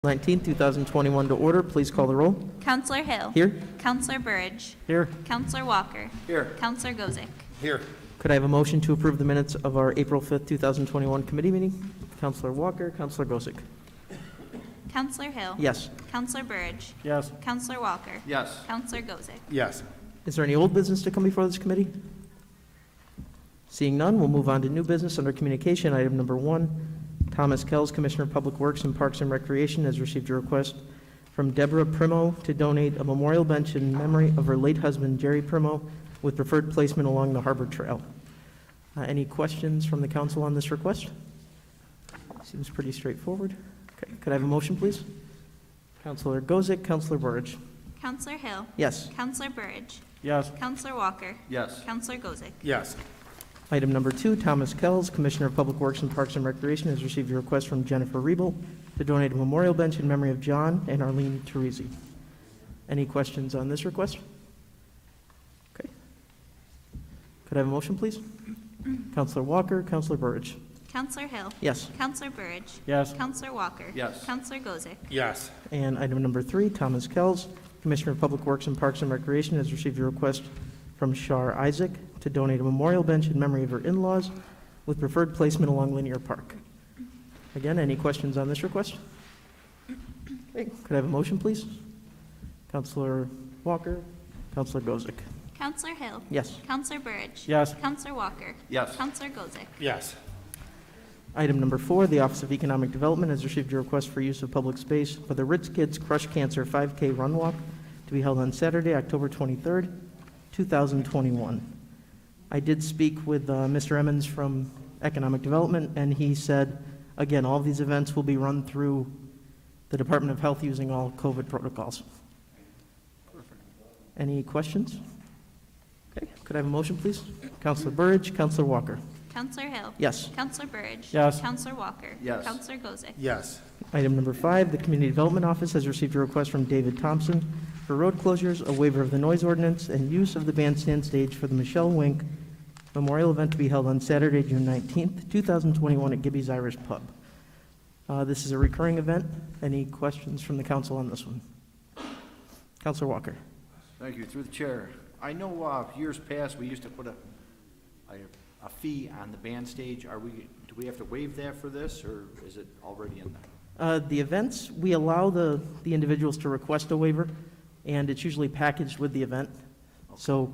19th, 2021 to order. Please call the roll. Counselor Hill. Here. Counselor Burridge. Here. Counselor Walker. Here. Counselor Gozick. Here. Could I have a motion to approve the minutes of our April 5th, 2021 committee meeting? Counselor Walker, Counselor Gosick. Counselor Hill. Yes. Counselor Burridge. Yes. Counselor Walker. Yes. Counselor Gozick. Yes. Is there any old business to come before this committee? Seeing none, we'll move on to new business under communication. Item number 1, Thomas Kells, Commissioner of Public Works and Parks and Recreation, has received a request from Deborah Primo to donate a memorial bench in memory of her late husband, Jerry Primo, with preferred placement along the Harbor Trail. Any questions from the council on this request? Seems pretty straightforward. Okay, could I have a motion, please? Counselor Gozick, Counselor Burridge. Counselor Hill. Yes. Counselor Burridge. Yes. Counselor Walker. Yes. Counselor Gozick. Yes. Item number 2, Thomas Kells, Commissioner of Public Works and Parks and Recreation, has received a request from Jennifer Riebel to donate a memorial bench in memory of John and Arlene Teresi. Any questions on this request? Okay. Could I have a motion, please? Counselor Walker, Counselor Burridge. Counselor Hill. Yes. Counselor Burridge. Yes. Counselor Walker. Yes. Counselor Gozick. Yes. And item number 3, Thomas Kells, Commissioner of Public Works and Parks and Recreation, has received a request from Shar Isaac to donate a memorial bench in memory of her in-laws with preferred placement along Linear Park. Again, any questions on this request? Okay. Could I have a motion, please? Counselor Walker, Counselor Gozick. Counselor Hill. Yes. Counselor Burridge. Yes. Counselor Walker. Yes. Counselor Gozick. Yes. Item number 4, the Office of Economic Development has received a request for use of public space for the Ritz Kids Crush Cancer 5K Run Walk to be held on Saturday, October 23rd, 2021. I did speak with Mr. Emmons from Economic Development, and he said, again, all of these events will be run through the Department of Health using all COVID protocols. Perfect. Any questions? Okay, could I have a motion, please? Counselor Burridge, Counselor Walker. Counselor Hill. Yes. Counselor Burridge. Yes. Counselor Walker. Yes. Counselor Gozick. Yes. Item number 5, the Community Development Office has received a request from David Thompson for road closures, a waiver of the noise ordinance, and use of the bandstand stage for the Michelle Wink Memorial event to be held on Saturday, June 19th, 2021 at Gibby's Irish Pub. This is a recurring event. Any questions from the council on this one? Councilor Walker. Thank you. Through the chair. I know years past we used to put a fee on the band stage. Do we have to waive that for this, or is it already in there? The events, we allow the individuals to request a waiver, and it's usually packaged with the event. Okay. So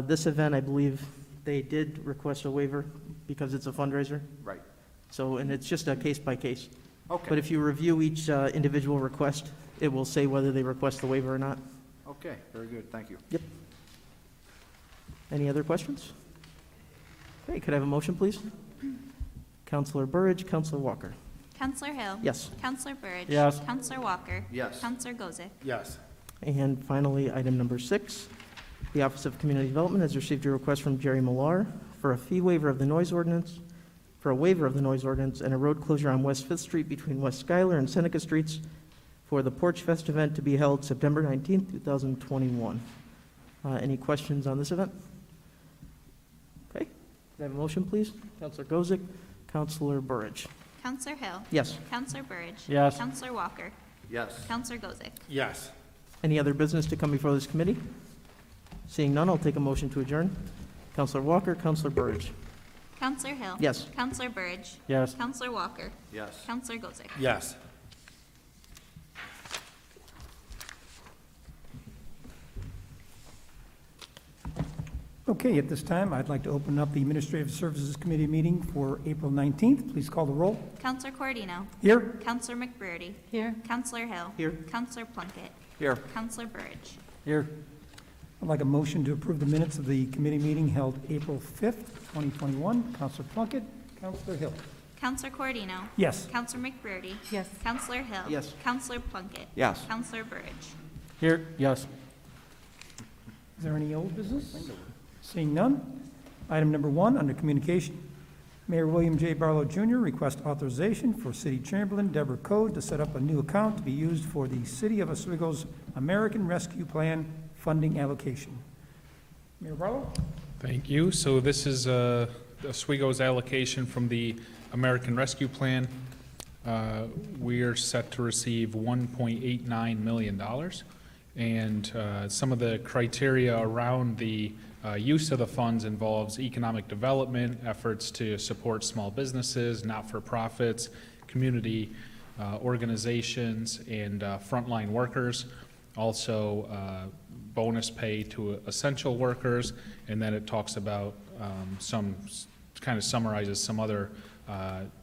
this event, I believe they did request a waiver because it's a fundraiser. Right. So, and it's just a case by case. Okay. But if you review each individual request, it will say whether they request the waiver or not. Okay. Very good. Thank you. Yep. Any other questions? Okay, could I have a motion, please? Counselor Burridge, Counselor Walker. Counselor Hill. Yes. Counselor Burridge. Yes. Counselor Walker. Yes. Counselor Gozick. Yes. And finally, item number 6, the Office of Community Development has received a request from Jerry Millar for a fee waiver of the noise ordinance, for a waiver of the noise ordinance and a road closure on West 5th Street between West Schuyler and Seneca Streets for the Porch Fest event to be held September 19th, 2021. Any questions on this event? Okay. Can I have a motion, please? Counselor Gozick, Counselor Burridge. Counselor Hill. Yes. Counselor Burridge. Yes. Counselor Walker. Yes. Counselor Gozick. Yes. Any other business to come before this committee? Seeing none, I'll take a motion to adjourn. Counselor Walker, Counselor Burridge. Counselor Hill. Yes. Counselor Burridge. Yes. Counselor Walker. Yes. Counselor Gozick. Yes. Okay, at this time, I'd like to open up the Administrative Services Committee meeting for April 19th. Please call the roll. Counselor Cordino. Here. Counselor McBurdy. Here. Counselor Hill. Here. Counselor Plunkett. Here. Counselor Burridge. Here. I'd like a motion to approve the minutes of the committee meeting held April 5th, 2021. Counselor Plunkett, Counselor Hill. Counselor Cordino. Yes. Counselor McBurdy. Yes. Counselor Hill. Yes. Counselor Plunkett. Yes. Counselor Burridge. Here. Yes. Is there any old business? Seeing none. Item number 1, under communication. Mayor William J. Barlow Jr. requests authorization for City Chamberlain Deborah Code to set up a new account to be used for the City of Oswego's American Rescue Plan funding allocation. Mayor Barlow? Thank you. So this is Oswego's allocation from the American Rescue Plan. we are set to receive $1.89 million. And some of the criteria around the use of the funds involves economic development, efforts to support small businesses, not-for-profits, community organizations, and frontline workers. Also, bonus pay to essential workers, and then it talks about kind of summarizes some other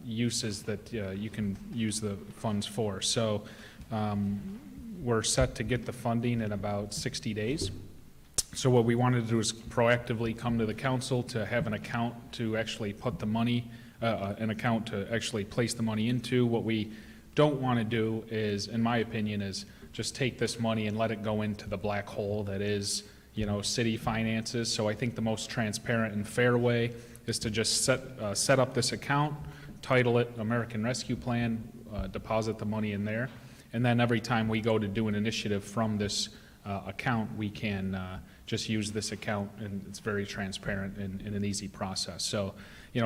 uses that you can use the funds for. So we're set to get the funding in about 60 days. So what we wanted to do is proactively come to the council to have an account to actually put the money, an account to actually place the money into. What we don't want to do is, in my opinion, is just take this money and let it go into the black hole that is, city finances. So I think the most transparent and fair way is to just set up this account, title it American Rescue Plan, deposit the money in there, and then every time we go to do an initiative from this account, we can just use this account, and it's very transparent and an easy process. So,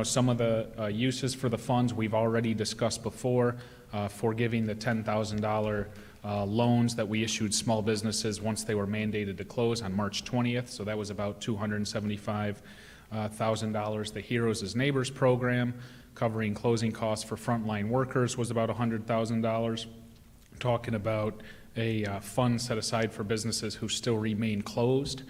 some of the uses for the funds we've already discussed before, forgiving the $10,000 loans that we issued small businesses once they were mandated to close on March 20th. So that was about $275,000. The Heroes as Neighbors program, covering closing costs for frontline workers, was about $100,000. Talking about a fund set aside for businesses who still remain closed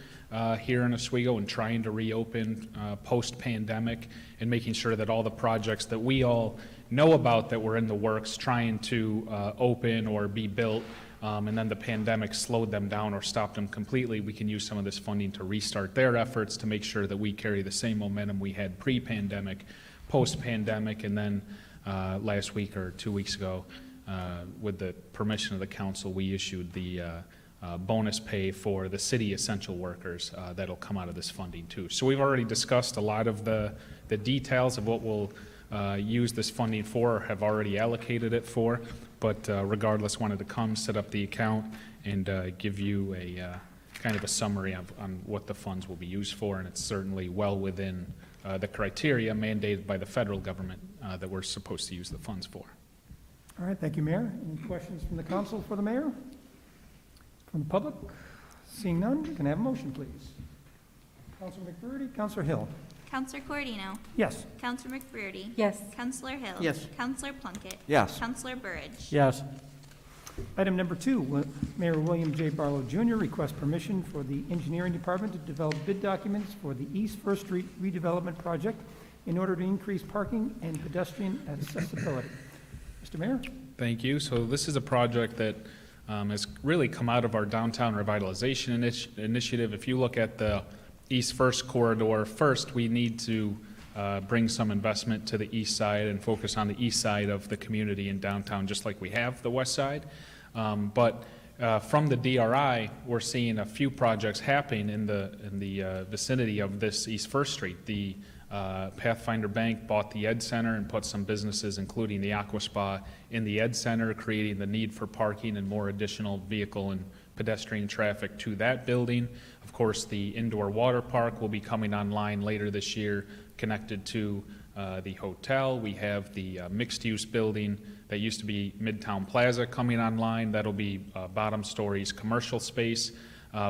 here in Oswego and trying to reopen post-pandemic, and making sure that all the projects that we all know about that were in the works trying to open or be built, and then the pandemic slowed them down or stopped them completely, we can use some of this funding to restart their efforts to make sure that we carry the same momentum we had pre-pandemic, post-pandemic, and then last week or 2 weeks ago, with the permission of the council, we issued the bonus pay for the city essential workers that'll come out of this funding too. So we've already discussed a lot of the details of what we'll use this funding for, or have already allocated it for, but regardless, wanted to come, set up the account, and give you a kind of a summary on what the funds will be used for, and it's certainly well within the criteria mandated by the federal government that we're supposed to use the funds for. All right, thank you, Mayor. Any questions from the council for the mayor? From the public? Seeing none, can I have a motion, please? Councilor McBurney, Councilor Hill. Counselor Coordino. Yes. Counselor McBurdy. Yes. Counselor Hill. Yes. Counselor Plunkett. Yes. Counselor Burridge. Yes. Item number 2, Mayor William J. Barlow Jr. requests permission for the engineering department to develop bid documents for the East First Street redevelopment project in order to increase parking and pedestrian accessibility. Mr. Mayor? Thank you. So this is a project that has really come out of our downtown revitalization initiative. If you look at the East First corridor, first we need to bring some investment to the east side and focus on the east side of the community in downtown, just like we have the west side. But from the DRI, we're seeing a few projects happening in the vicinity of this East First Street. The Pathfinder Bank bought the Ed Center and put some businesses, including the Aqua Spa, in the Ed Center, creating the need for parking and more additional vehicle and pedestrian traffic to that building. Of course, the indoor water park will be coming online later this year, connected to the hotel. We have the mixed-use building that used to be Midtown Plaza coming online. That'll be bottom stories commercial space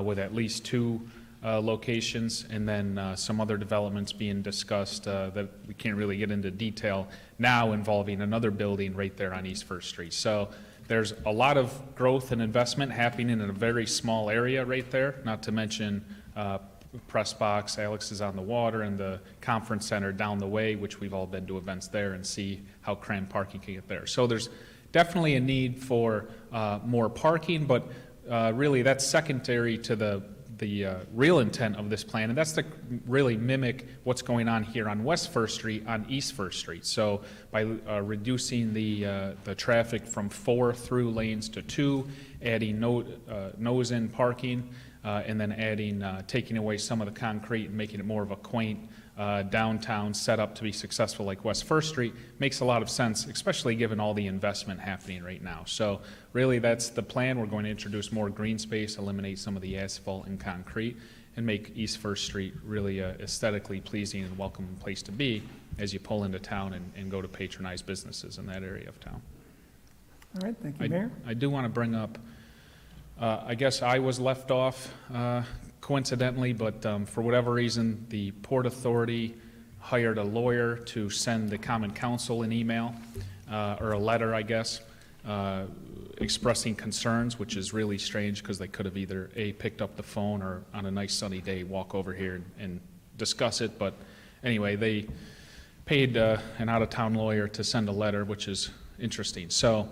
with at least 2 locations, and then some other developments being discussed that we can't really get into detail now, involving another building right there on East First Street. So there's a lot of growth and investment happening in a very small area right there, not to mention Press Box, Alex is on the Water, and the conference center down the way, which we've all been to events there and see how cramped parking can get there. So there's definitely a need for more parking, but really that's secondary to the real intent of this plan, and that's to really mimic what's going on here on West First Street on East First Street. So by reducing the traffic from 4 through lanes to 2, adding nose-in parking, and then taking away some of the concrete and making it more of a quaint downtown setup to be successful like West First Street makes a lot of sense, especially given all the investment happening right now. So really that's the plan. We're going to introduce more green space, eliminate some of the asphalt and concrete, and make East First Street really a aesthetically pleasing and welcoming place to be as you pull into town and go to patronize businesses in that area of town. All right, thank you, Mayor. I do want to bring up, I guess I was left off coincidentally, but for whatever reason, the Port Authority hired a lawyer to send the Common Council an email, or a letter, I guess, expressing concerns, which is really strange because they could have either A, picked up the phone, or on a nice sunny day, walk over here and discuss it. But anyway, they paid an out-of-town lawyer to send a letter, which is interesting. So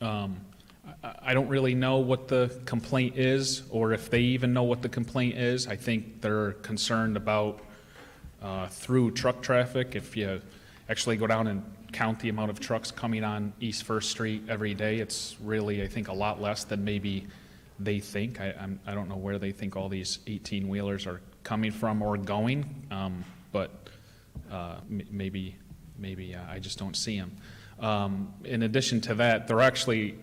I don't really know what the complaint is, or if they even know what the complaint is. I think they're concerned about through truck traffic. If you actually go down and count the amount of trucks coming on East First Street every day, it's really, I think, a lot less than maybe they think. I don't know where they think all these 18-wheelers are coming from or going, but maybe I just don't see them. In addition to that, there actually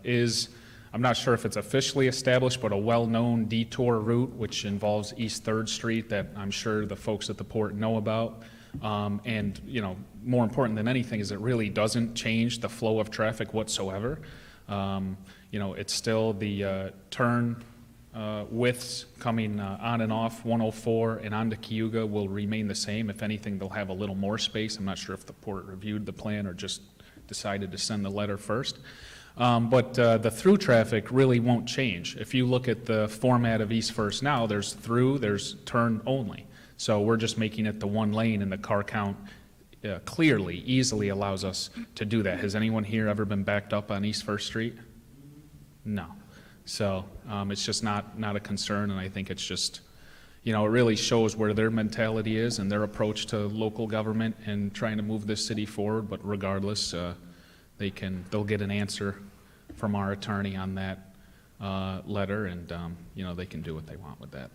is, I'm not sure if it's officially established, but a well-known detour route which involves East 3rd Street that I'm sure the folks at the port know about. And, you know, more important than anything is it really doesn't change the flow of traffic whatsoever. You know, it's still the turn widths coming on and off 104 and onto Cayuga will remain the same. If anything, they'll have a little more space. I'm not sure if the port reviewed the plan or just decided to send the letter first. But the through traffic really won't change. If you look at the format of East First now, there's through, there's turn only. So we're just making it the one lane, and the car count clearly, easily allows us to do that. Has anyone here ever been backed up on East First Street? No. So it's just not a concern, and I think it's just, you know, it really shows where their mentality is and their approach to local government and trying to move this city forward. But regardless, they'll get an answer from our attorney on that letter, and you know, they can do what they want with that.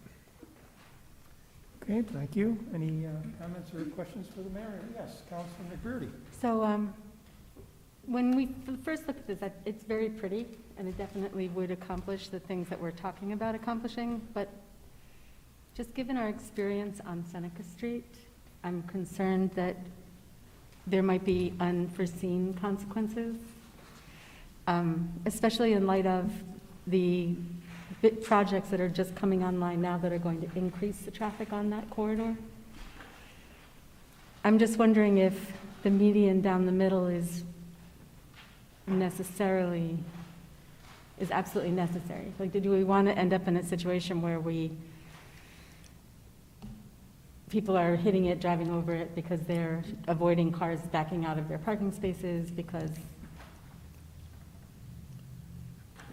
Okay, thank you. Any comments or questions for the mayor? Yes, Councilman McBurney. So when we first looked at this, it's very pretty, and it definitely would accomplish the things that we're talking about accomplishing, but just given our experience on Seneca Street, I'm concerned that there might be unforeseen consequences, especially in light of the projects that are just coming online now that are going to increase the traffic on that corridor. I'm just wondering if the median down the middle is absolutely necessary. Like, do we want to end up in a situation where people are hitting it, driving over it because they're avoiding cars backing out of their parking spaces because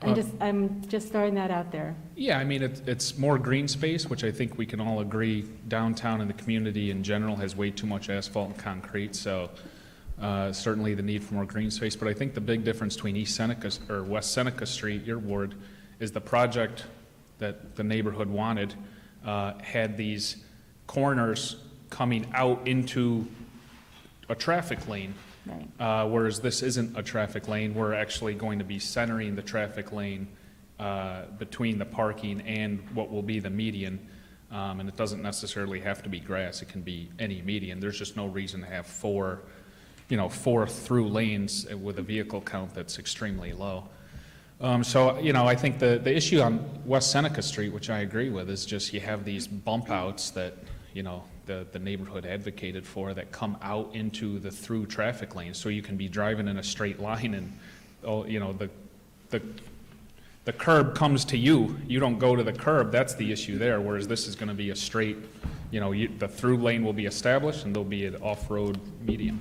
I'm just throwing that out there. Yeah, I mean, it's more green space, which I think we can all agree downtown and the community in general has way too much asphalt and concrete, so certainly the need for more green space. But I think the big difference between East Seneca or West Seneca Street, your ward, is the project that the neighborhood wanted had these corners coming out into a traffic lane. Right. Whereas this isn't a traffic lane, we're actually going to be centering the traffic lane between the parking and what will be the median. And it doesn't necessarily have to be grass, it can be any median. There's just no reason to have four through lanes with a vehicle count that's extremely low. So, you know, I think the issue on West Seneca Street, which I agree with, is just you have these bump outs that, you know, the neighborhood advocated for that come out into the through traffic lane. So you can be driving in a straight line and, you know, the curb comes to you. You don't go to the curb. That's the issue there. Whereas this is going to be a straight, you know, the through lane will be established and there'll be an off-road median.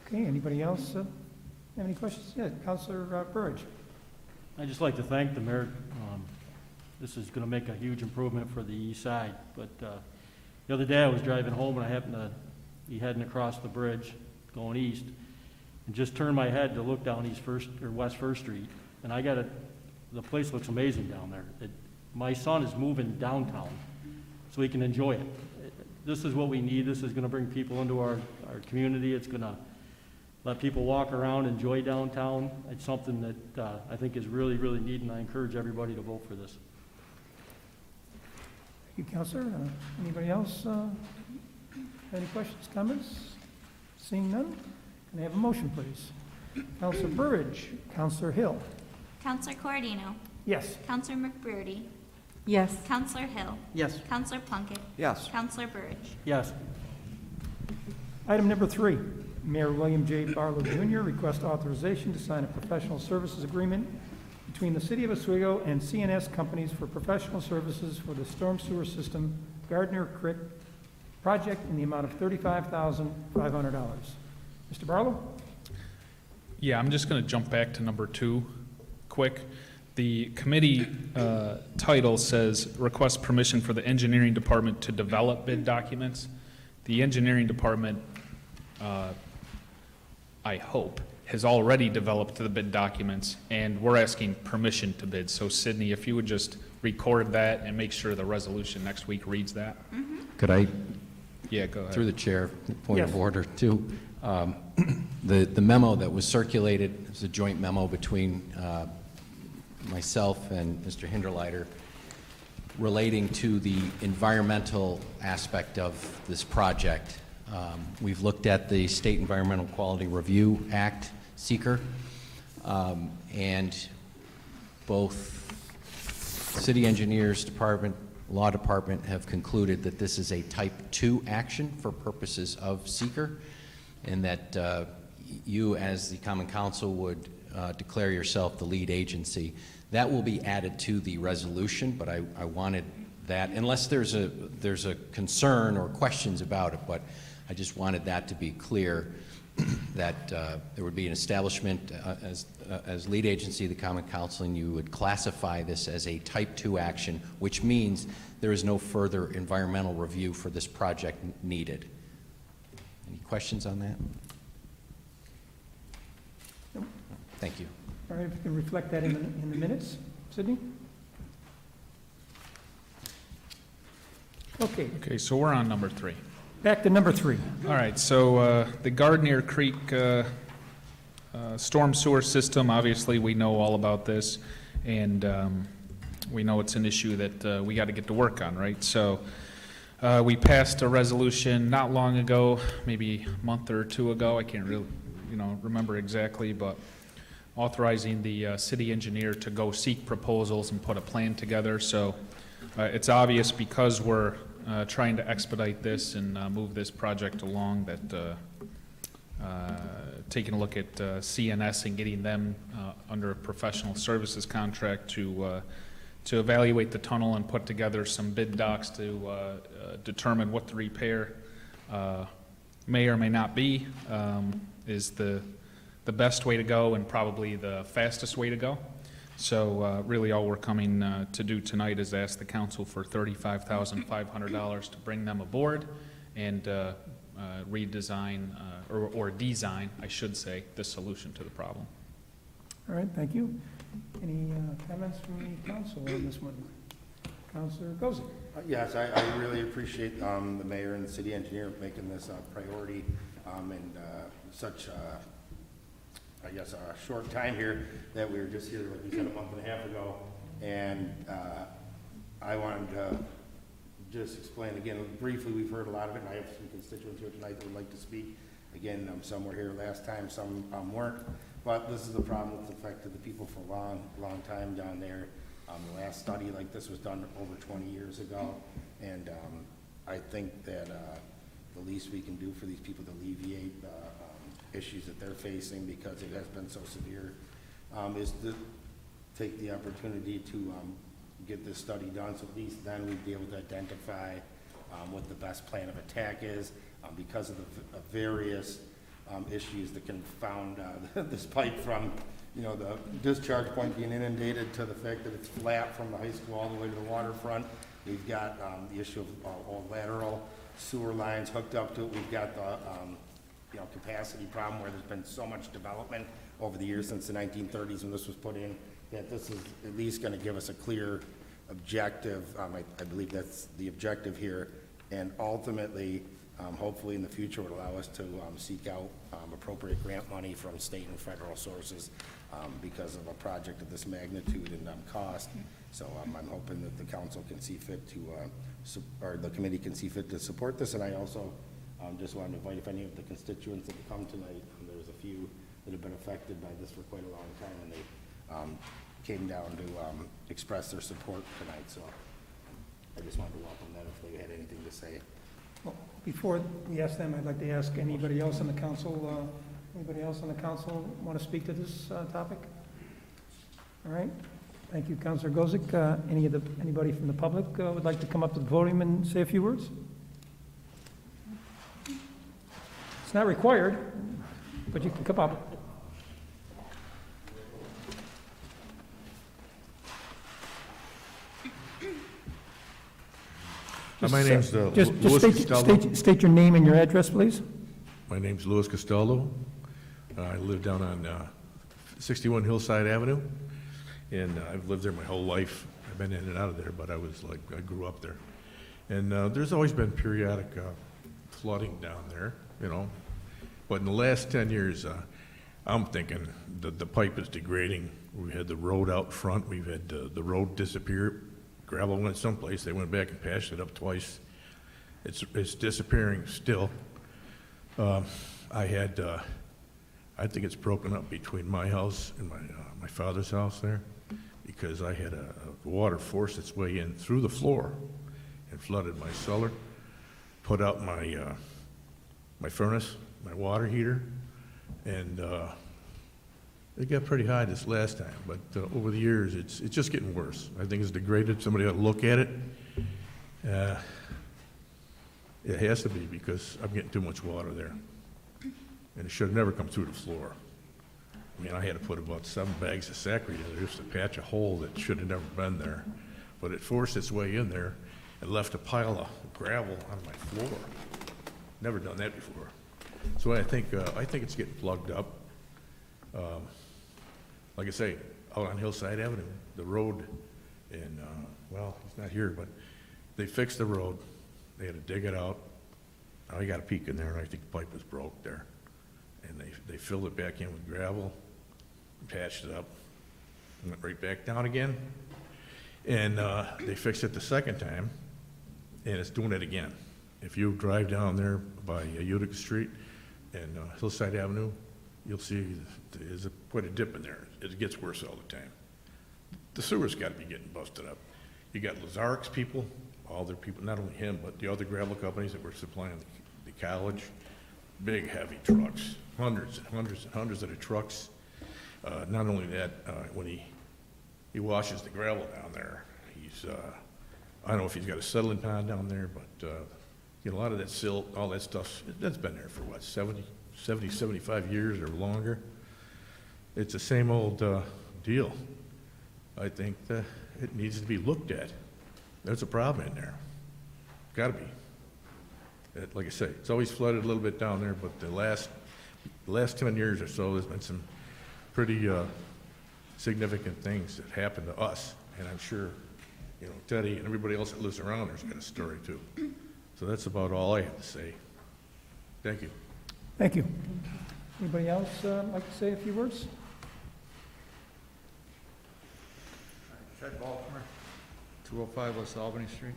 Okay, anybody else have any questions? Yeah, Councilor Burridge. I'd just like to thank the mayor. This is going to make a huge improvement for the east side. But the other day I was driving home and I happened to be heading across the bridge going east and just turned my head to look down West First Street. And the place looks amazing down there. My son is moving downtown so he can enjoy it. This is what we need. This is going to bring people into our community. It's going to let people walk around, enjoy downtown. It's something that I think is really, really needed, and I encourage everybody to vote for this. Thank you, Councilor. Anybody else? Any questions, comments? Seeing none? Can I have a motion, please? Counselor Burridge, Counselor Hill. Counselor Coordino. Yes. Counselor McBurdy. Yes. Counselor Hill. Yes. Counselor Plunkett. Yes. Counselor Burridge. Yes. Item number 3, Mayor William J. Barlow Jr. requests authorization to sign a professional services agreement between the City of Oswego and CNS Companies for professional services for the storm sewer system Gardner Creek project in the amount of $35,500. Mr. Barlow? Yeah, I'm just going to jump back to number 2 quick. The committee title says, request permission for the engineering department to develop bid documents. The engineering department, I hope, has already developed the bid documents, and we're asking permission to bid. So Sydney, if you would just record that and make sure the resolution next week reads that. Could I, Yeah, go ahead. through the chair, point Yes. of order, too? The memo that was circulated is a joint memo between myself and Mr. Hinderleiter relating to the environmental aspect of this project. We've looked at the State Environmental Quality Review Act, seeker, and both city engineers department, law department have concluded that this is a type 2 action for purposes of seeker, and that you as the common council would declare yourself the lead agency. That will be added to the resolution, but I wanted that, unless there's a concern or questions about it, but I just wanted that to be clear, that there would be an establishment as lead agency of the common council, and you would classify this as a type 2 action, which means there is no further environmental review for this project needed. Any questions on that? Nope. Thank you. All right, if you can reflect that in the minutes. Sydney? Okay, Okay, so we're on number 3. back to number 3. All right, so the Gardner Creek storm sewer system, obviously, we know all about this, and we know it's an issue that we got to get to work on, right? So we passed a resolution not long ago, maybe a month or 2 ago, I can't really, remember exactly, but authorizing the city engineer to go seek proposals and put a plan together. So it's obvious, because we're trying to expedite this and move this project along, that taking a look at CNS and getting them under a professional services contract to evaluate the tunnel and put together some bid docs to determine what the repair may or may not be is the best way to go, and probably the fastest way to go. So really all we're coming to do tonight is ask the council for $35,500 to bring them aboard and redesign, or design, I should say, the solution to the problem. All right, thank you. Any comments from the council on this one? Councilor Gozik? Yes, I really appreciate the mayor and the city engineer making this a priority in such, I guess, a short time here, that we were just here, like we said, a month and a half ago. And I wanted to just explain again, briefly, we've heard a lot of it, and I have some constituents here tonight that would like to speak. Again, some were here last time, some weren't. But this is a problem that's affected the people for a long time down there. The last study like this was done over 20 years ago, and I think that the least we can do for these people to alleviate the issues that they're facing, because it has been so severe, is to take the opportunity to get this study done, so at least then we'd be able to identify what the best plan of attack is, because of the various issues that can found this pipe, from the discharge point being inundated to the fact that it's flat from the high school all the way to the waterfront. We've got the issue of all lateral sewer lines hooked up to it. We've got the capacity problem, where there's been so much development over the years since the 1930s when this was put in, that this is at least going to give us a clear objective. I believe that's the objective here, and ultimately, hopefully in the future, would allow us to seek out appropriate grant money from state and federal sources because of a project of this magnitude and cost. So I'm hoping that the council can see fit to, or the committee can see fit to support this. And I also just wanted to invite, if any of the constituents that come tonight, there's a that have been affected by this for quite a long time, and they came down to express their support tonight, so I just wanted to welcome them if they had anything to say. Well, before we ask them, I'd like to ask anybody else on the council want to speak to this topic? All right. Thank you, Councilor Gozick. Anybody from the public would like to come up to the podium and say a few words? It's not required, but you can come up. My name's Just Louis Costello. state your name and your address, please. My name's Louis Costello. I live down on 61 Hillside Avenue, and I've lived there my whole life. I've been in and out of there, but I grew up there. And there's always been periodic flooding down there, you know. But in the last 10 years, I'm thinking that the pipe is degrading. We had the road out front. We've had the road disappear. Gravel went someplace. They went back and patched it up twice. It's disappearing still. I think it's broken up between my house and my father's house there, because I had a water force its way in through the floor and flooded my cellar, put out my furnace, my water heater, and it got pretty high this last time, but over the years, it's just getting worse. I think it's degraded. Somebody ought to look at it. It has to be, because I'm getting too much water there. And it should have never come through the floor. I mean, I had to put about 7 bags of saccharin in there just to patch a hole that should have never been there. But it forced its way in there and left a pile of gravel on my floor. Never done that before. So I think it's getting plugged up. Like I say, out on Hillside Avenue, the road, and, well, he's not here, but they fixed the road. They had to dig it out. Now I got a peek in there, and I think the pipe was broke there. And they filled it back in with gravel, patched it up, went right back down again. And they fixed it the second time, and it's doing it again. If you drive down there by Utica Street and Hillside Avenue, you'll see there's quite a dip in there. It gets worse all the time. The sewer's got to be getting busted up. You got Lazark's people, all their people, not only him, but the other gravel companies that were supplying the college, big heavy trucks, hundreds and hundreds and hundreds of the trucks. Not only that, when he washes the gravel down there, I don't know if he's got a settling pond down there, but you know, a lot of that silt, all that stuff, that's been there for what, 70, 75 years or longer. It's the same old deal. I think that it needs to be looked at. There's a problem in there. Got to be. Like I say, it's always flooded a little bit down there, but the last 10 years or so, there's been some pretty significant things that happened to us, and I'm sure, you know, Teddy and everybody else that lives around there's got a story too. So that's about all I have to say. Thank you. Thank you. Anybody else like to say a few words? Fred Baltimore, 205 West Albany Street.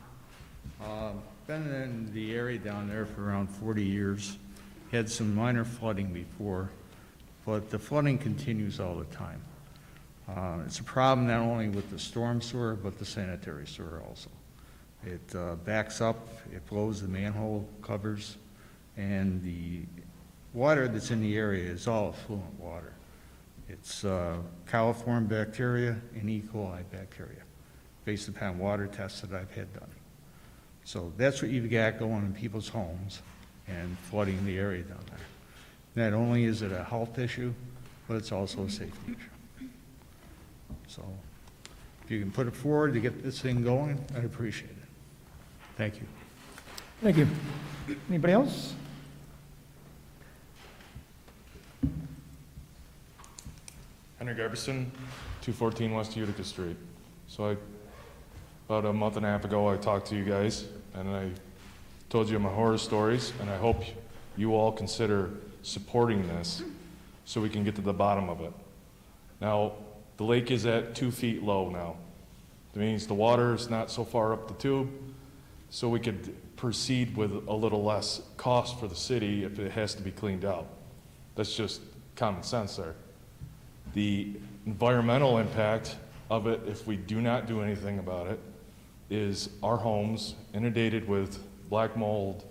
Been in the area down there for around 40 years. Had some minor flooding before, but the flooding continues all the time. It's a problem not only with the storm sewer, but the sanitary sewer also. It backs up, it blows the manhole covers, and the water that's in the area is all effluent water. It's coliform bacteria and E. coli bacteria, based upon water tests that I've had done. So that's what you've got going in people's homes and flooding the area down there. Not only is it a health issue, but it's also a safety issue. So if you can put it forward to get this thing going, I'd appreciate it. Thank you. Thank you. Anybody else? Henry Garberson, 214 West Utica Street. So about a month and a half ago, I talked to you guys, and I told you my horror stories, and I hope you all consider supporting this so we can get to the bottom of it. Now, the lake is at 2 feet low now. That means the water is not so far up the tube, so we could proceed with a little less cost for the city if it has to be cleaned out. That's just common sense there. The environmental impact of it, if we do not do anything about it, is our homes inundated with black mold,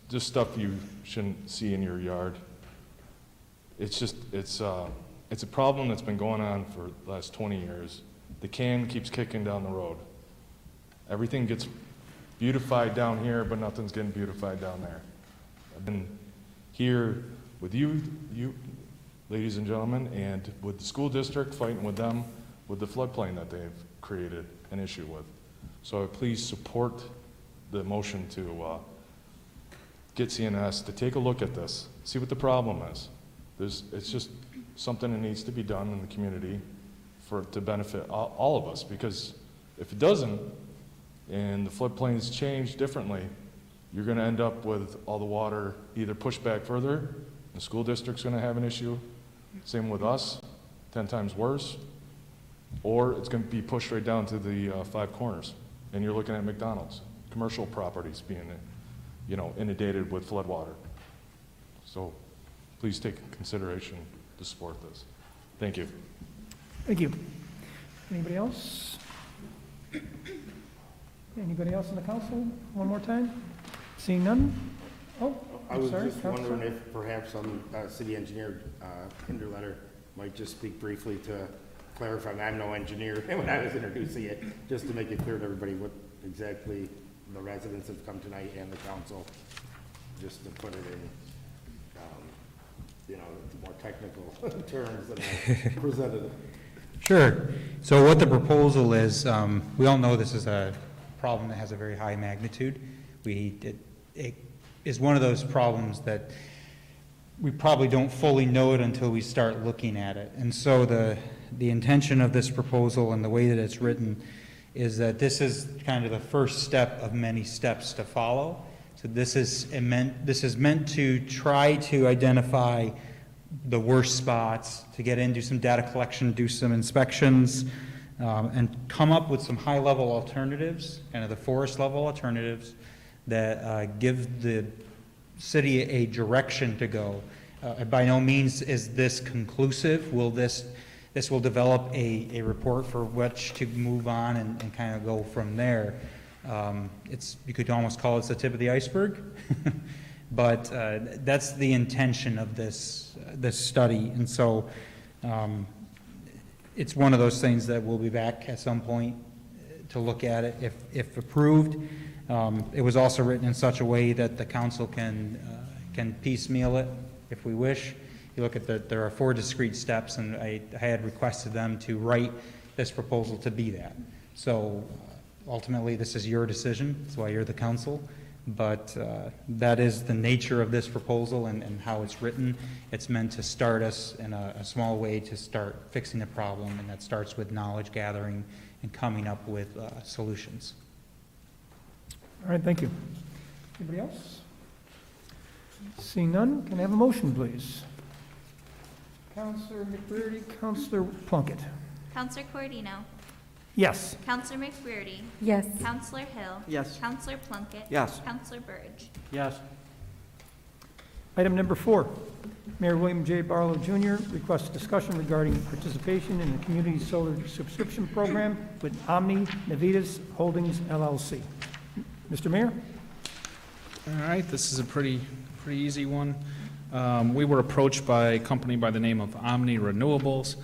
just stuff you shouldn't see in your yard. It's just, it's a problem that's been going on for the last 20 years. The can keeps kicking down the road. Everything gets beautified down here, but nothing's getting beautified down there. I've been here with you, ladies and gentlemen, and with the school district, fighting with them with the floodplain that they've created an issue with. So please support the motion to get CNS to take a look at this, see what the problem is. It's just something that needs to be done in the community to benefit all of us, because if it doesn't, and the floodplains change differently, you're gonna end up with all the water either pushed back further, the school district's gonna have an issue, same with us, 10 times worse, or it's gonna be pushed right down to the five corners, and you're looking at McDonald's, commercial properties being, inundated with flood water. So please take consideration to support this. Thank you. Thank you. Anybody else? Anybody else in the council? One more time? Seeing none? Oh, I I'm was sorry. just wondering if perhaps city engineer Hinderletter might just speak briefly to clarify, and I'm no engineer, when I was introducing it, just to make it clear to everybody what exactly the residents have come tonight and the council, just to put it in, more technical terms than I presented it. Sure. So what the proposal is, we all know this is a problem that has a very high magnitude. It is one of those problems that we probably don't fully know it until we start looking at it. And so the intention of this proposal and the way that it's written is that this is kind of the first step of many steps to follow. So this is meant to try to identify the worst spots, to get in, do some data collection, do some inspections, and come up with some high-level alternatives, kind of the forest-level alternatives that give the city a direction to go. By no means is this conclusive. This will develop a report for which to move on and kind of go from there. You could almost call it the tip of the iceberg, but that's the intention of this study. And so it's one of those things that we'll be back at some point to look at it if approved. It was also written in such a way that the council can piecemeal it if we wish. You look at there are 4 discrete steps, and I had requested them to write this proposal to be that. So ultimately, this is your decision. That's why you're the council. But that is the nature of this proposal and how it's written. It's meant to start us in a small way to start fixing the problem, and that starts with knowledge gathering and coming up with solutions. All right, thank you. Anybody else? Seeing none, can I have a motion, please? Counselor McBrearty, Counselor Plunkett. Counselor Coordino. Yes. Counselor McBrearty. Yes. Counselor Hill. Yes. Counselor Plunkett. Yes. Counselor Burge. Yes. Item number 4, Mayor William J. Barlow Jr. requests discussion regarding participation in the Community Solar Subscription Program with Omni Navitas Holdings LLC. Mr. Mayor? All right, this is a pretty easy one. We were approached by a company by the name of Omni Renewables.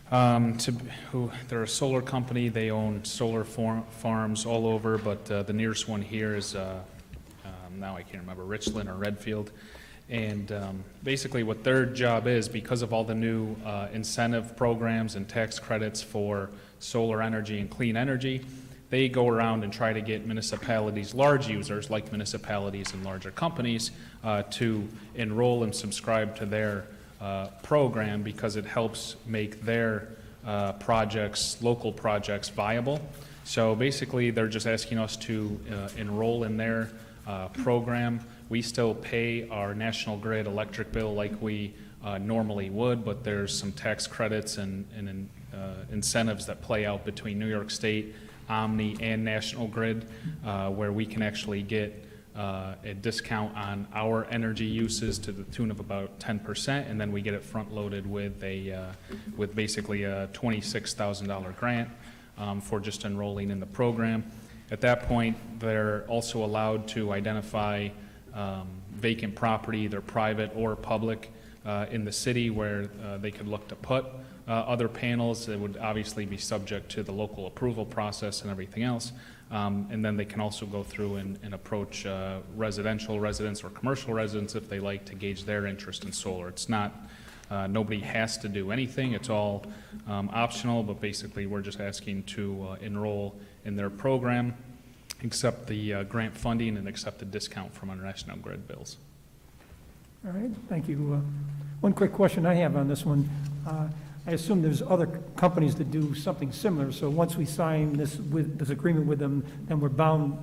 They're a solar company. They own solar farms all over, but the nearest one here is, now I can't remember, Richland or Redfield. And basically what their job is, because of all the new incentive programs and tax credits for solar energy and clean energy, they go around and try to get municipalities, large users like municipalities and larger companies, to enroll and subscribe to their program, because it helps make their projects, local projects, viable. So basically, they're just asking us to enroll in their program. We still pay our National Grid electric bill like we normally would, but there's some tax credits and incentives that play out between New York State, Omni, and National Grid, where we can actually get a discount on our energy uses to the tune of about 10%, and then we get it front-loaded with with basically a $26,000 grant for just enrolling in the program. At that point, they're also allowed to identify vacant property, either private or public, in the city where they could look to put other panels. It would obviously be subject to the local approval process and everything else. And then they can also go through and approach residential residents or commercial residents if they like to gauge their interest in solar. It's not, nobody has to do anything. It's all optional, but basically we're just asking to enroll in their program, accept the grant funding, and accept the discount from our National Grid bills. All right, thank you. One quick question I have on this one. I assume there's other companies that do something similar, so once we sign this agreement with them, then we're bound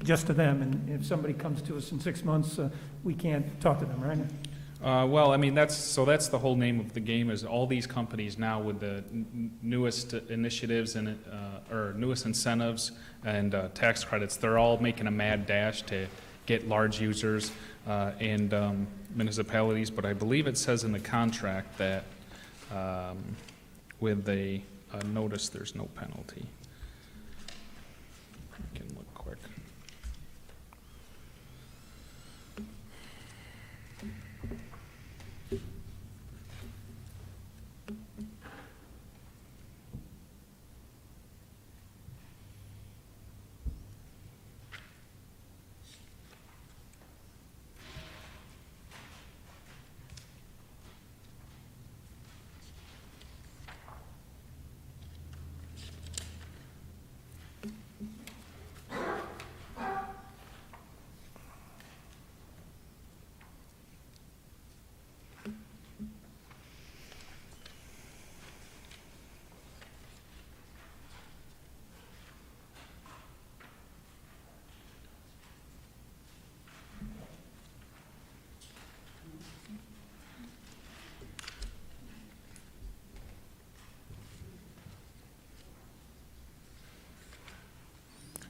just to them, and if somebody comes to us in 6 months, we can't talk to them, right? Well, I mean, that's the whole name of the game, is all these companies now with the newest initiatives and or newest incentives and tax credits, they're all making a mad dash to get large users and municipalities. But I believe it says in the contract that with a notice, there's no penalty. I can look quick.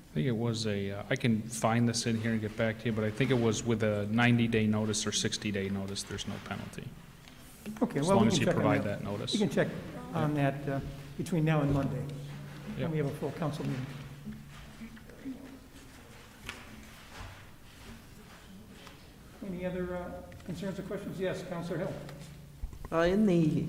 I think it was I can find this in here and get back to you, but I think it was with a 90-day notice or 60-day notice, there's no penalty. Okay, As well, long we as can you check on provide that. that notice. We can check on that between now and Monday, Yep. when we have a full council meeting. Any other concerns or questions? Yes, Councilor Hill. In the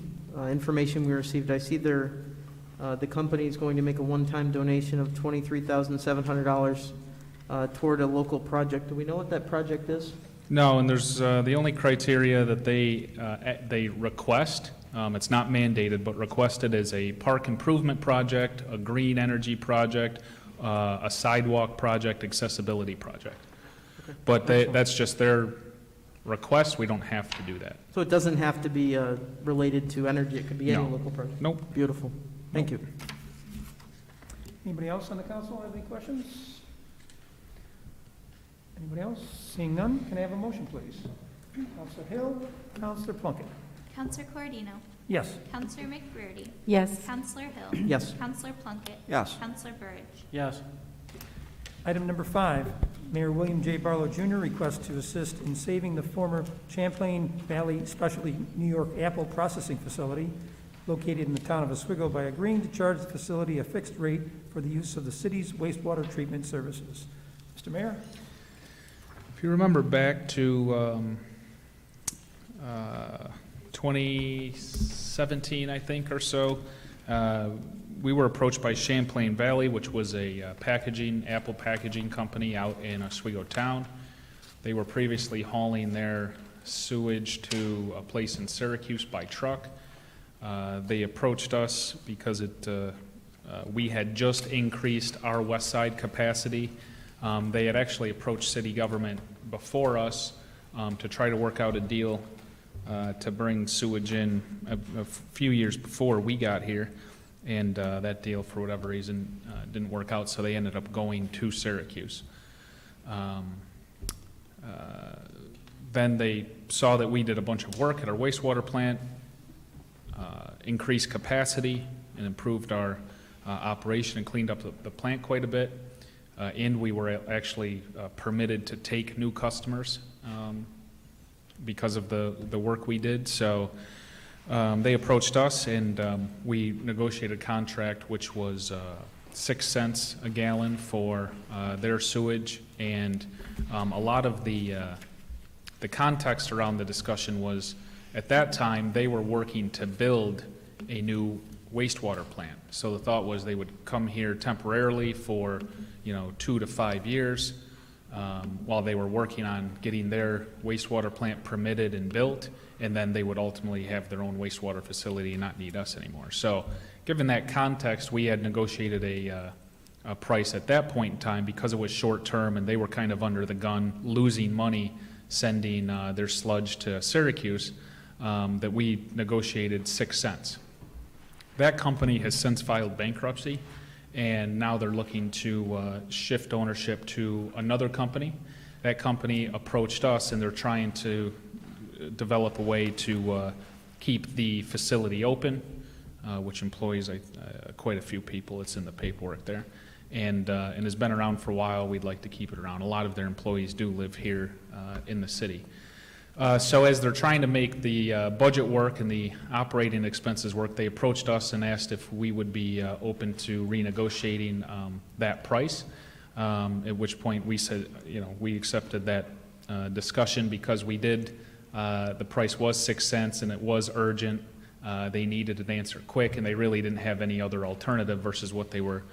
information we received, I see the company is going to make a one-time donation of $23,700 toward a local project. Do we know what that project is? No, and there's the only criteria that they request, it's not mandated, but requested is a park improvement project, a green energy project, a sidewalk project, accessibility project. Okay. But that's just their request. We don't have to do that. So it doesn't have to be related to energy, it could be any No. local project? Nope. Beautiful. Thank you. Anybody else on the council have any questions? Anybody else? Seeing none, can I have a motion, please? Councilor Hill, Councilor Plunkett. Counselor Coردino. Yes. Counselor McBurdy. Yes. Counselor Hill. Yes. Counselor Plunkett. Yes. Counselor Burridge. Yes. Item number 5, Mayor William J. Barlow Jr. requests to assist in saving the former Champlain Valley Specialty New York Apple Processing Facility located in the town of Oswego by agreeing to charge the facility a fixed rate for the use of the city's wastewater treatment services. Mr. Mayor? If you remember back to 2017, I think, or so, we were approached by Champlain Valley, which was a apple packaging company out in Oswego town. They were previously hauling their sewage to a place in Syracuse by truck. They approached us because we had just increased our west side capacity. They had actually approached city government before us to try to work out a deal to bring sewage in a few years before we got here, and that deal, for whatever reason, didn't work out, so they ended up going to Syracuse. Then they saw that we did a bunch of work at our wastewater plant, increased capacity, and improved our operation and cleaned up the plant quite a bit. and we were actually permitted to take new customers because of the work we did. So they approached us, and we negotiated a contract which was 6 cents a gallon for their sewage, and a lot of the context around the discussion was, at that time, they were working to build a new wastewater plant. So the thought was they would come here temporarily for, 2 to 5 years, while they were working on getting their wastewater plant permitted and built, and then they would ultimately have their own wastewater facility and not need us anymore. So given that context, we had negotiated a price at that point in time, because it was short-term and they were kind of under the gun, losing money sending their sludge to Syracuse, that we negotiated 6 cents. That company has since filed bankruptcy, and now they're looking to shift ownership to another company. That company approached us, and they're trying to develop a way to keep the facility open, which employs quite a few people. It's in the paperwork there, and has been around for a while. We'd like to keep it around. A lot of their employees do live here in the city. So as they're trying to make the budget work and the operating expenses work, they approached us and asked if we would be open to renegotiating that price, at which point we said, we accepted that discussion, because we did, the price was 6 cents and it was urgent. They needed an answer quick, and they really didn't have any other alternative versus what they were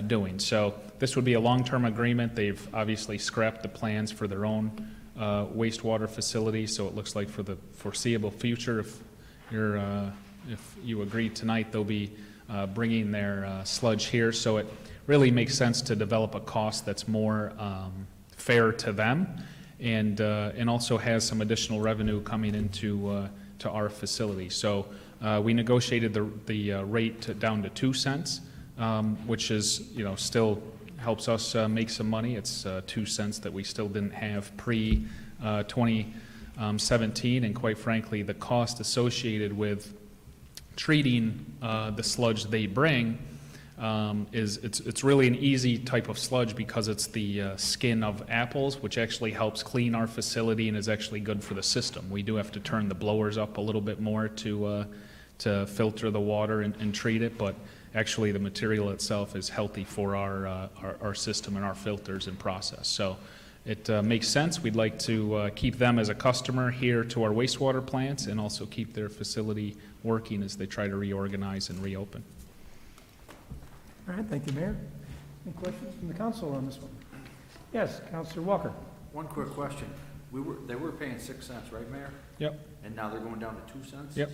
doing. So this would be a long-term agreement. They've obviously scrapped the plans for their own wastewater facility, so it looks like for the foreseeable future, if you agree tonight, they'll be bringing their sludge here. So it really makes sense to develop a cost that's more fair to them, and also has some additional revenue coming into to our facility. So we negotiated the rate down to 2 cents, which is still helps us make some money. It's 2 cents that we still didn't have pre 2017, and quite frankly, the cost associated with treating the sludge they bring it's really an easy type of sludge, because it's the skin of apples, which actually helps clean our facility and is actually good for the system. We do have to turn the blowers up a little bit more to filter the water and treat it, but actually the material itself is healthy for our system and our filters and process. So it makes sense. We'd like to keep them as a customer here to our wastewater plants, and also keep their facility working as they try to reorganize and reopen. All right, thank you, Mayor. Any questions from the council on this one? Yes, Councilor Walker. One quick question. They were paying 6 cents, right, Mayor? Yep. And now they're going down to 2 cents? Yep.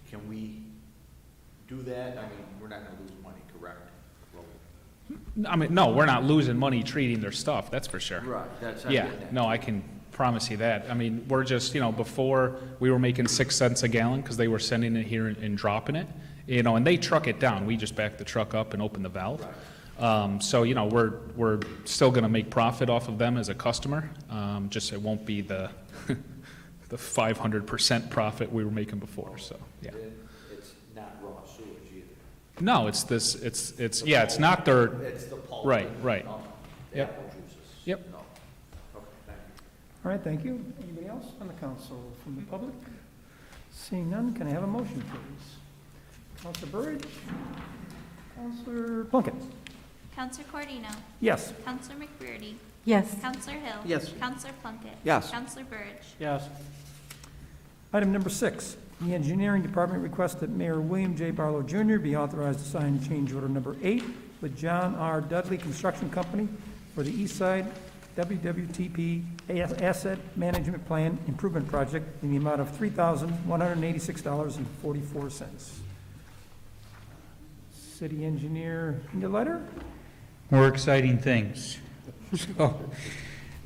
Can we do that? I mean, we're not gonna lose money, correct? I mean, no, we're not losing money treating their stuff, that's for sure. Right, that's. Yeah, no, I can promise you that. I mean, we're just, before we were making 6 cents a gallon because they were sending it here and dropping it, and they truck it down. We just back the truck up and open the valve. Right. So, we're still going to make profit off of them as a customer. Just it won't be the the 500% profit we were making before. So, yeah. It's not raw sewage either. No, it's not their. It's the pulp. Right. The Yep. apple juices. Yep. No. Okay, thank you. All right, thank you. Anybody else on the council from the public? Seeing none, can I have a motion, please? Councilor Burridge? Councilor Plunkett? Counselor Cordino? Yes. Counselor McBurney? Yes. Counselor Hill? Yes. Counselor Plunkett? Yes. Counselor Burridge? Yes. Item number 6, the engineering department requests that Mayor William J. Barlow Jr. be authorized to sign change order number 8 with John R. Dudley Construction Company for the East Side WWTP Asset Management Plan Improvement Project in the amount of $3,186.44. City engineer, your letter? More exciting things. So,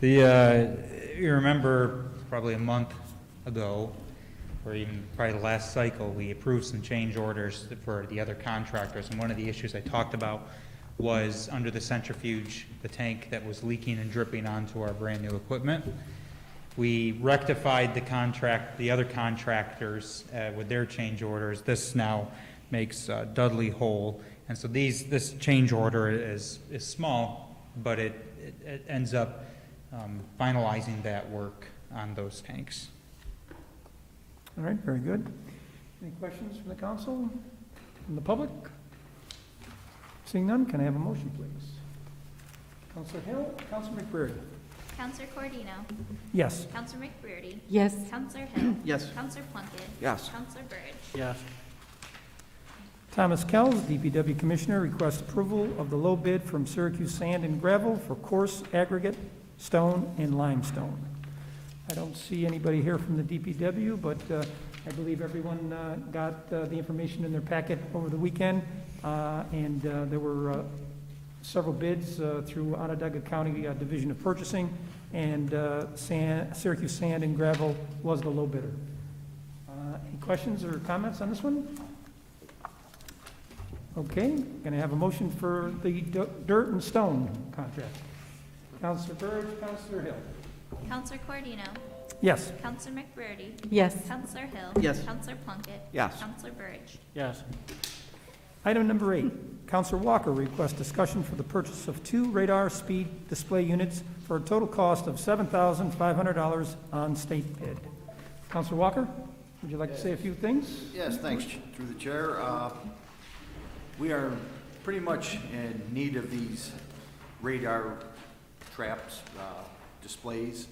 you remember probably a month ago, or even probably the last cycle, we approved some change orders for the other contractors, and one of the issues I talked about was under the centrifuge, the tank that was leaking and dripping onto our brand-new equipment. We rectified the other contractors with their change orders. This now makes Dudley whole, and so this change order is small, but it ends up finalizing that work on those tanks. All right, very good. Any questions from the council, from the public? Seeing none, can I have a motion, please? Counselor Hill, Counselor McBurney. Counselor Cordino? Yes. Counselor McBurney? Yes. Counselor Hill? Yes. Counselor Plunkett? Yes. Counselor Burge? Yes. Thomas Kells, DPW Commissioner, requests approval of the low bid from Syracuse Sand and Gravel for coarse aggregate, stone, and limestone. I don't see anybody here from the DPW, but I believe everyone got the information in their packet over the weekend, and there were several bids through Onondaga County Division of Purchasing, and Syracuse Sand and Gravel was the low bidder. Any questions or comments on this one? Okay, going to have a motion for the dirt and stone contract. Counselor Burge, Counselor Hill. Counselor Cordino? Yes. Counselor McBurney? Yes. Counselor Hill? Yes. Counselor Plunkett? Yes. Counselor Burge? Yes. Item number 8, Counselor Walker requests discussion for the purchase of 2 radar speed display units for a total cost of $7,500 on state bid. Counselor Walker, would you like to say a few things? Yes, thanks, through the chair. We are pretty much in need of these radar traps, displays.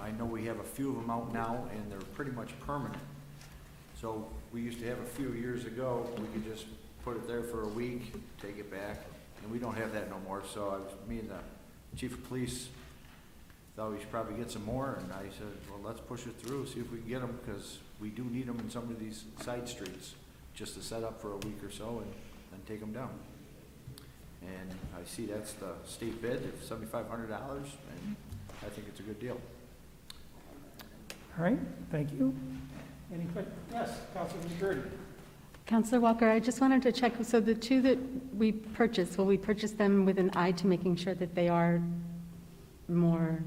I know we have a few of them out now, and they're pretty much permanent. So we used to have a few years ago, we could just put it there for a week, take it back, and we don't have that no more. So me and the chief of police thought we should probably get some more, and I said, well, let's push it through, see if we can get them, because we do need them in some of these side streets, just to set up for a week or so and then take them down. And I see that's the state bid, it's $7,500, and I think it's a good deal. All right, thank you. Any questions? Yes, Counselor McGurty. Counselor Walker, I just wanted to check, so the 2 that we purchased, will we purchase them with an eye to making sure that they are more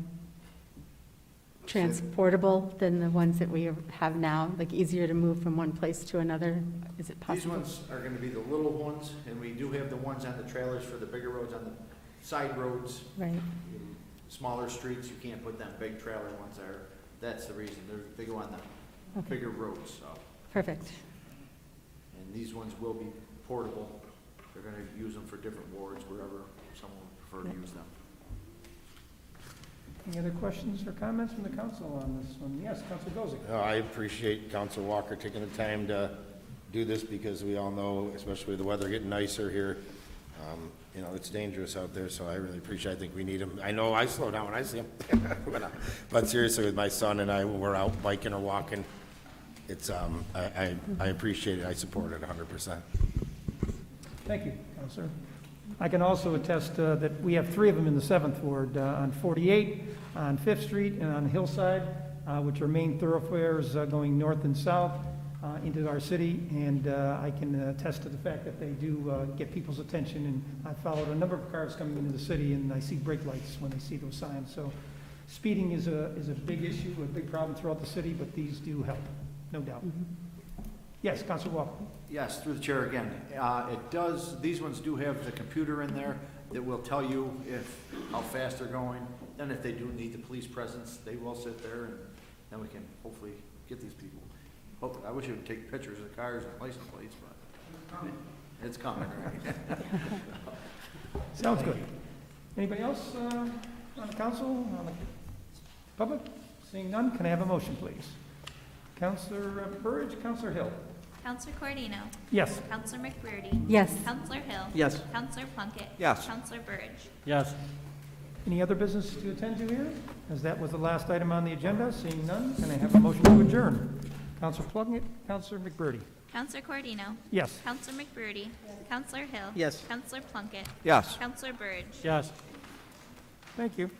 transportable than the ones that we have now, like easier to move from one place to another? Is it These possible? ones are gonna be the little ones, and we do have the ones on the trailers for the bigger roads, on the side roads. Right. Smaller streets, you can't put them big trailer ones there. That's the reason, they go on the Okay. bigger roads, so. Perfect. And these ones will be portable. They're gonna use them for different wards, wherever someone would prefer to use them. Any other questions or comments from the council on this one? Yes, Counselor Gozick. I appreciate Council Walker taking the time to do this, because we all know, especially with the weather getting nicer here, you know, it's dangerous out there, so I really appreciate it. I think we need them. I know I slow down when I see them. But seriously, with my son and I, when we're out biking or walking, it's, I appreciate it. I support it 100%. Thank you, Counselor. I can also attest that we have 3 of them in the 7th Ward, on 48, on 5th Street, and on Hillside, which are main thoroughfares going north and south into our city, and I can attest to the fact that they do get people's attention, and I've followed a number of cars coming into the city, and I see brake lights when they see those signs. So speeding is a big issue, a big problem throughout the city, but these do help, no doubt. Yes, Counselor Walker. Yes, through the chair again. It does, these ones do have the computer in there that will tell you how fast they're going. Then if they do need the police presence, they will sit there, and then we can hopefully get these people. I wish you would take pictures of cars and license plates, but it's coming, right? Sounds good. Anybody else on the council, on the public? Seeing none, can I have a motion, please? Counselor Burge, Counselor Hill. Counselor Cordino? Yes. Counselor McBurney? Yes. Counselor Hill? Yes. Counselor Plunkett? Yes. Counselor Burge? Yes. Any other business to attend to here? As that was the last item on the agenda, seeing none, can I have a motion to adjourn? Counselor Plunkett, Counselor McBurney. Counselor Cordino? Yes. Counselor McBurney? Counselor Hill? Yes. Counselor Plunkett? Yes. Counselor Burge? Yes. Thank you.